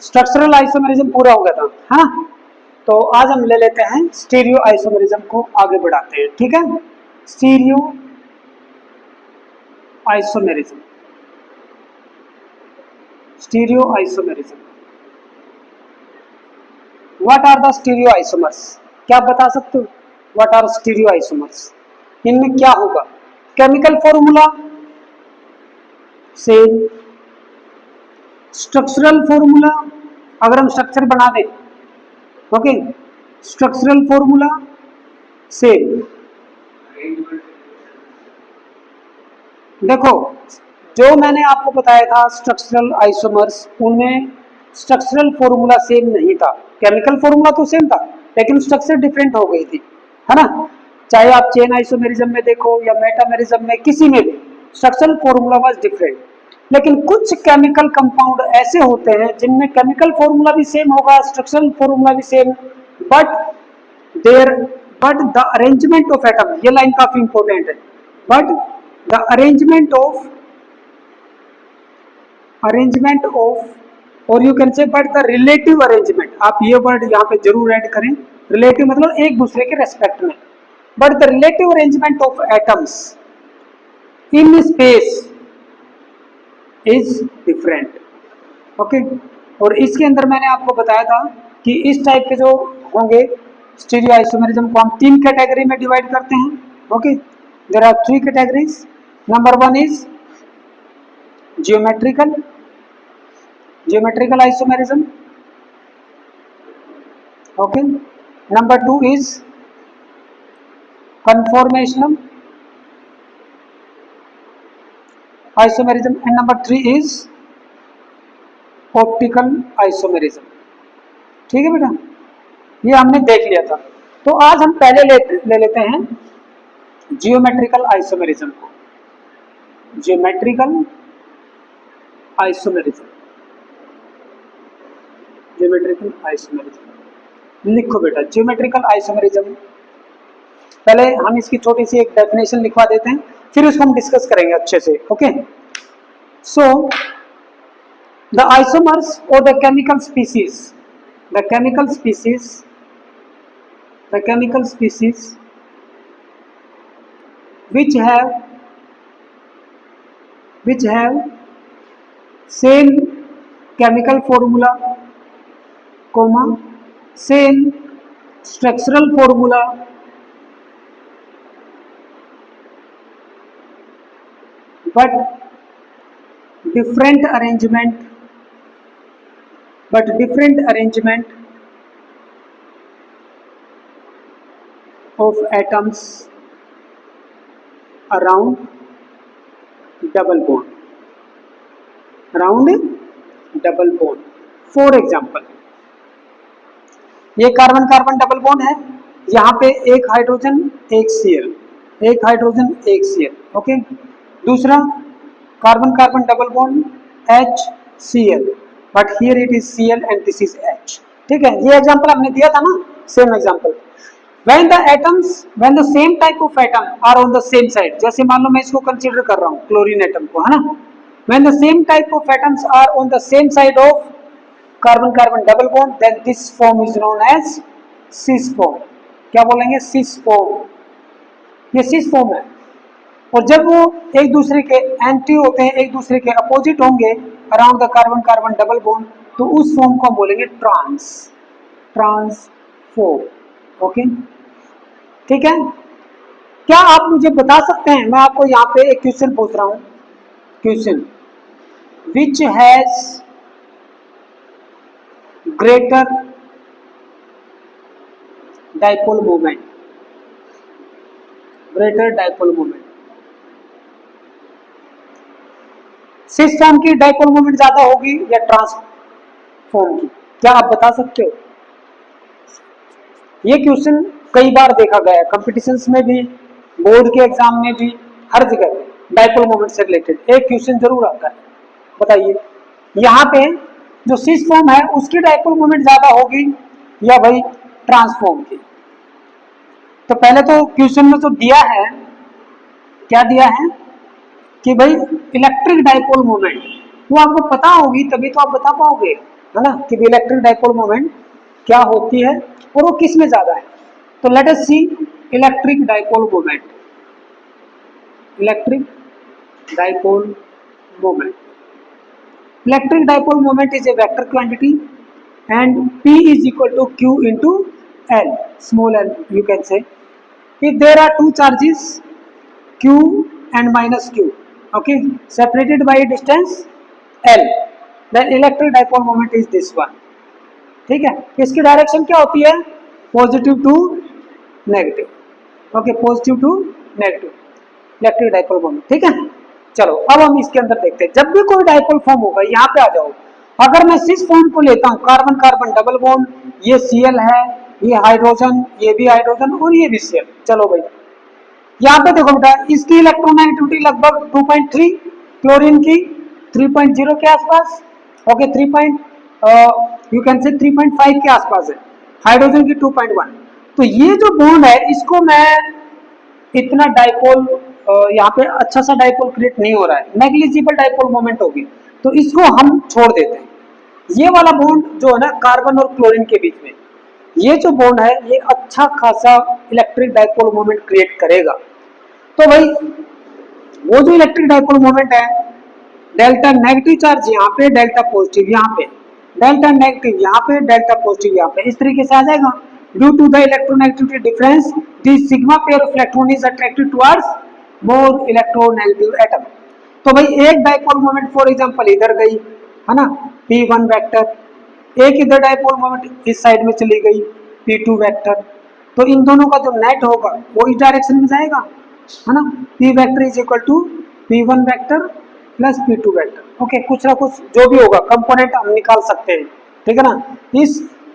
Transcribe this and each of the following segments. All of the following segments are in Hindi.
स्ट्रक्चरल आइसोमेरिज्म पूरा हो गया था, है ना। तो आज हम ले लेते हैं स्टीरियो आइसोमेरिज्म को आगे बढ़ाते हैं, ठीक है। Stereo isomerism, stereo isomerism, what are the stereo isomers, क्या आप बता सकते हो व्हाट आर स्टीरियो आइसोमर्स? इनमें क्या होगा? Chemical formula same, structural formula अगर हम स्ट्रक्चर बना दें, ओके, स्ट्रक्चरल फॉर्मूला सेम। देखो जो मैंने आपको बताया था स्ट्रक्चरल आइसोमर्स, उनमें स्ट्रक्चरल फॉर्मूला सेम नहीं था, केमिकल फॉर्मूला तो सेम था लेकिन स्ट्रक्चर डिफरेंट हो गई थी, है ना। चाहे आप चेन आइसोमेरिज्म में देखो या मेटामेरिज्म में, किसी में भी स्ट्रक्चरल फॉर्मूला वाज डिफरेंट। लेकिन कुछ केमिकल कंपाउंड ऐसे होते हैं जिनमें केमिकल फॉर्मूला भी सेम होगा, स्ट्रक्चरल फॉर्मूला भी same, but there but the arrangement of atom, ये लाइन काफी इंपॉर्टेंट है, बट द अरेंजमेंट ऑफ और you can say but the relative arrangement, आप ये वर्ड यहाँ पे जरूर ऐड करें, रिलेटिव मतलब एक दूसरे के रेस्पेक्ट में, but the relative arrangement of atoms in space is different, okay. और इसके अंदर मैंने आपको बताया था कि इस टाइप के जो होंगे स्टीरियो आइसोमेरिज्म को हम 3 कैटेगरी में डिवाइड करते हैं, okay. There are 3 categories. Number 1 is geometrical isomerism, okay. Number 2 is conformational isomerism and number 3 is optical isomerism, ठीक है बेटा, ये हमने देख लिया था। तो आज हम पहले ले लेते हैं जियोमेट्रिकल आइसोमेरिज्म को। जियोमेट्रिकल आइसोमेरिज्म, जियोमेट्रिकल आइसोमेरिज्म लिखो बेटा, जियोमेट्रिकल आइसोमेरिज्म। पहले हम इसकी छोटी सी एक डेफिनेशन लिखवा देते हैं, फिर उसको हम डिस्कस करेंगे अच्छे से, ओके। सो द आइसोमर्स और the chemical species, the chemical species which have same chemical formula, comma, same structural formula, but different arrangement of atoms around double bond, for example ये कार्बन कार्बन डबल बॉन्ड है, यहाँ पे एक हाइड्रोजन एक Cl, ओके। दूसरा carbon carbon double bond HCl, but here it is Cl and this is H, ठीक है। ये एग्जांपल हमने दिया था ना, same example. when the same type of atom are on the same side, जैसे मान लो मैं इसको कंसीडर कर रहा हूँ क्लोरीन एटम को, है ना। when the same type of atoms are on the same side of carbon carbon double bond, then this form is known as cis form। क्या बोलेंगे? cis form, ये cis form है। और जब वो एक दूसरे के एंटी होते हैं, एक दूसरे के अपोजिट होंगे around the carbon carbon double bond, तो उस फॉर्म को हम बोलेंगे ट्रांस फॉर्म, ओके, ठीक है। क्या आप मुझे बता सकते हैं, मैं आपको यहाँ पे एक क्वेश्चन पूछ रहा हूँ, question which has greater dipole moment, cis form की डाइपोल मोमेंट ज्यादा होगी या ट्रांस फॉर्म की, क्या आप बता सकते हो? ये क्वेश्चन कई बार देखा गया है, कॉम्पिटिशन्स में भी, बोर्ड के एग्जाम में भी, हर जगह डाइपोल मोमेंट से रिलेटेड एक क्वेश्चन जरूर आता है। बताइए, यहाँ पे जो सिस फॉर्म है उसकी डाइपोल मोमेंट ज्यादा होगी या भाई ट्रांसफॉर्म की? तो पहले तो क्वेश्चन में तो दिया है, क्या दिया है कि भाई इलेक्ट्रिक डाइपोल मोमेंट, वो आपको पता होगी तभी तो आप बता पाओगे, है ना, कि इलेक्ट्रिक डाइपोल मोमेंट क्या होती है और वो किस में ज्यादा है। तो let us see electric dipole moment. Electric dipole moment, electric dipole moment is a vector quantity and P is equal to Q into L, small l you can say. If there are two charges Q and minus Q, okay, separated by a distance L, then electric dipole moment is this one. ठीक है, इसकी डायरेक्शन क्या होती है, positive to negative, okay, positive to negative electric dipole moment. ठीक है, चलो अब हम इसके अंदर देखते हैं। जब भी कोई डाइपोल फॉर्म होगा, यहाँ पे आ जाओ, अगर मैं सिस फॉर्म को लेता हूँ, कार्बन कार्बन डबल बॉन्ड, ये Cl है, ये हाइड्रोजन, ये भी हाइड्रोजन और ये भी Cl। चलो भाई यहाँ पे देखो बेटा, इसकी इलेक्ट्रोनेगेटिविटी लगभग 2.3, क्लोरीन की 3.0 के आसपास, ओके, 3 यू कैन से 3.5 के आसपास है, हाइड्रोजन की 2.1। तो ये जो बॉन्ड है इसको मैं इतना डाइपोल यहाँ पे अच्छा सा डाइपोल क्रिएट नहीं हो रहा है, नेग्लिजिबल डाइपोल मोमेंट होगी, तो इसको हम छोड़ देते हैं। ये वाला बॉन्ड जो है ना कार्बन और क्लोरीन के बीच में, ये जो बॉन्ड है ये अच्छा खासा इलेक्ट्रिक डाइपोल मोमेंट क्रिएट करेगा। तो भाई वो जो इलेक्ट्रिक डाइपोल मोमेंट है, डेल्टा नेगेटिव चार्ज यहाँ पे, डेल्टा पॉजिटिव यहाँ पे, डेल्टा नेगेटिव यहाँ पे, डेल्टा पॉजिटिव यहाँ पे, इस तरीके से आ जाएगा। Due to the electronegativity difference this sigma pair of electron is attracted towards more electronegative atom. तो भाई एक डाइपोल मोमेंट फॉर एग्जांपल इधर गई, है ना, P1 वेक्टर, एक इधर डाइपोल मोमेंट इस साइड में चली गई P2 वेक्टर, तो इन दोनों का जो नेट होगा वो इस डायरेक्शन में जाएगा, है ना, P vector is equal to P1 vector plus P2 vector. Okay, कुछ ना कुछ जो भी होगा कंपोनेंट हम निकाल सकते हैं, ठीक है ना।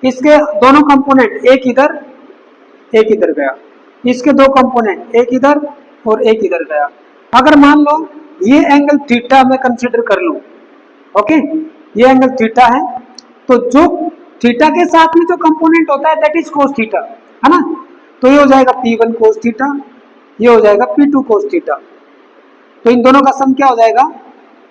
इसके दोनों कंपोनेंट, एक इधर गया, इसके दो कंपोनेंट, एक इधर और एक इधर गया। अगर मान लो ये एंगल थीटा में कंसीडर कर लूं, ओके, ये एंगल थीटा है, तो जो थीटा के साथ में जो कंपोनेंट होता है दैट इज कोस थीटा, है ना, तो ये हो जाएगा P1 कोस थीटा, ये हो जाएगा P2 कोस थीटा। तो इन दोनों का सम क्या हो जाएगा,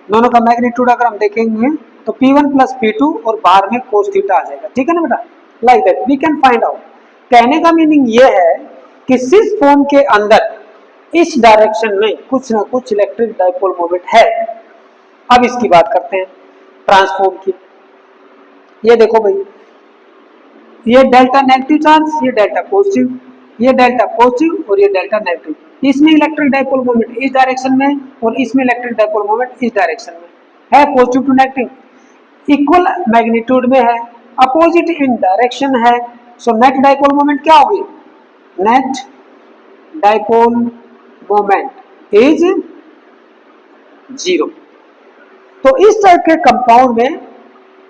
दोनों का मैग्नीट्यूड अगर हम देखेंगे तो P1 प्लस P2 और बाहर में कोस थीटा आ जाएगा। ठीक है ना बेटा, like that we can find out. कहने का मीनिंग ये है कि सिस फॉर्म के अंदर इस डायरेक्शन में कुछ ना कुछ इलेक्ट्रिक डाइपोल मोमेंट है। अब इसकी बात करते हैं ट्रांसफॉर्म की। ये देखो भाई, ये डेल्टा नेगेटिव चार्ज, ये डेल्टा पॉजिटिव, ये डेल्टा पॉजिटिव और ये डेल्टा नेगेटिव, इसमें इलेक्ट्रिक डाइपोल मोमेंट इस डायरेक्शन में और इसमें इलेक्ट्रिक डाइपोल मोमेंट इस डायरेक्शन में है, positive to negative, equal magnitude में है, अपोजिट इन डायरेक्शन है। सो नेट डाइपोल मोमेंट क्या होगी, नेट डाइपोल मोमेंट इज 0। तो इस टाइप के कंपाउंड में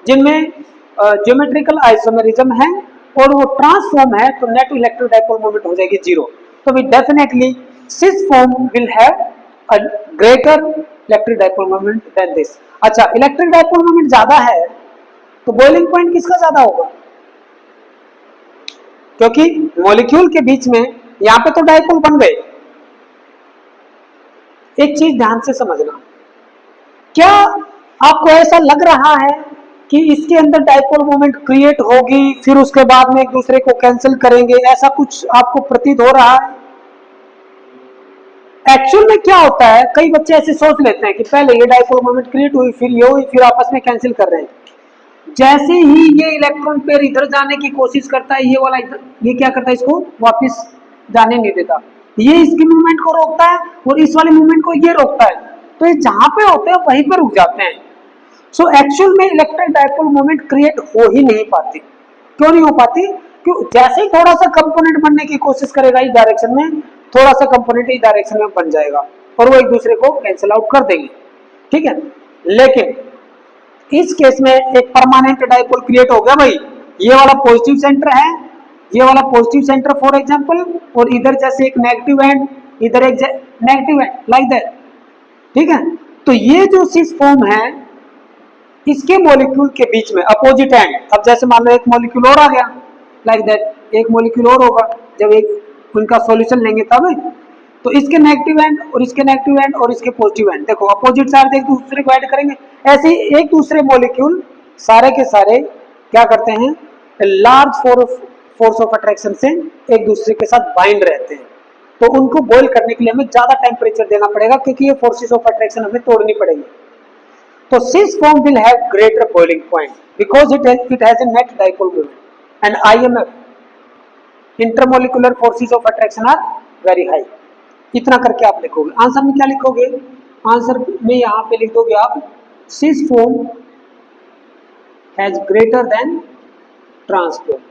जिनमें ज्योमेट्रिकल आइसोमेरिज्म है और वो ट्रांसफॉर्म है, तो नेट इलेक्ट्रिक डाइपोल मोमेंट हो जाएगी 0। तो we definitely cis form will have a greater electric dipole moment than this. अच्छा, इलेक्ट्रिक डाइपोल मोमेंट ज्यादा है तो बॉइलिंग पॉइंट किसका ज्यादा होगा, क्योंकि मॉलिक्यूल के बीच में यहां पे तो डाइपोल बन गए। एक चीज ध्यान से समझना, क्या आपको ऐसा लग रहा है कि इसके अंदर डाइपोल मोमेंट क्रिएट होगी फिर उसके बाद में एक दूसरे को कैंसिल करेंगे, ऐसा कुछ आपको प्रतीत हो रहा है? एक्चुअल में क्या होता है, कई बच्चे ऐसे सोच लेते हैं कि पहले ये डाइपोल मोमेंट क्रिएट हुई, फिर ये हुई, फिर आपस में कैंसिल कर रहे हैं। जैसे ही ये इलेक्ट्रॉन पेयर इधर जाने की कोशिश करता है, ये वाला इधर, ये क्या करता है, इसको वापस जाने नहीं देता, ये इसकी मूवमेंट को रोकता है और इस वाले मूवमेंट को ये रोकता है, तो ये जहां पे होते हैं वहीं पे रुक जाते हैं। सो एक्चुअल में इलेक्ट्रिक डाइपोल मोमेंट क्रिएट हो ही नहीं पाती। क्यों नहीं हो पाती? क्यों, जैसे ही थोड़ा सा कंपोनेंट बनने की कोशिश करेगा इस डायरेक्शन में, थोड़ा सा कंपोनेंट इस डायरेक्शन में बन जाएगा और वो एक दूसरे को कैंसिल आउट कर देंगे। ठीक है, लेकिन इस केस में एक परमानेंट डाइपोल क्रिएट हो गया भाई, ये वाला पॉजिटिव सेंटर है, ये वाला पॉजिटिव सेंटर फॉर एग्जांपल, और इधर जैसे एक नेगेटिव एंड, इधर एक नेगेटिव एंड, लाइक दैट। ठीक है, तो ये जो सिस फॉर्म है इसके मॉलिक्यूल के बीच में अपोजिट एंड, अब जैसे मान लो एक मॉलिक्यूल और आ गया, लाइक दैट, एक मॉलिक्यूल और होगा, जब एक उनका सॉल्यूशन लेंगे तब तो इसके नेगेटिव एंड और इसके नेगेटिव एंड और इसके पॉजिटिव एंड, देखो अपोजिट चार्ज एक दूसरे को ऐड करेंगे, ऐसे ही एक दूसरे मॉलिक्यूल सारे के सारे क्या करते हैं, लार्ज फोर्स ऑफ अट्रैक्शन से एक दूसरे के साथ बाइंड रहते हैं। तो उनको बॉयल करने के लिए हमें ज्यादा टेम्परेचर देना पड़ेगा, क्योंकि ये फोर्सेस ऑफ अट्रैक्शन हमें तोड़नी पड़ेगी। तो cis form will have greater boiling point because it has a net dipole moment and IMF, intermolecular forces of attraction, are very high। इतना करके आप लिखोगे। आंसर में क्या लिखोगे, आंसर में यहाँ पे लिख दोगे आप cis form has greater than transform।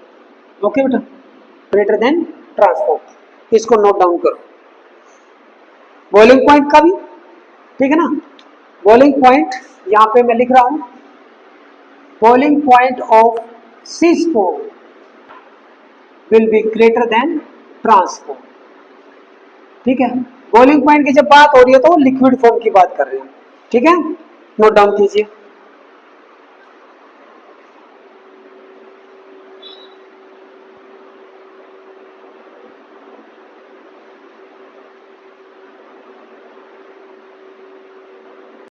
Okay बेटा, ग्रेटर देन ट्रांसफॉर्म, इसको नोट डाउन करो। बॉइलिंग पॉइंट का भी ठीक है ना, बॉइलिंग पॉइंट यहां पे मैं लिख रहा हूं, boiling point of cis form will be greater than transform. ठीक है, बॉइलिंग पॉइंट की जब बात हो रही है तो लिक्विड फॉर्म की बात कर रहे हैं। ठीक है, नोट डाउन कीजिए।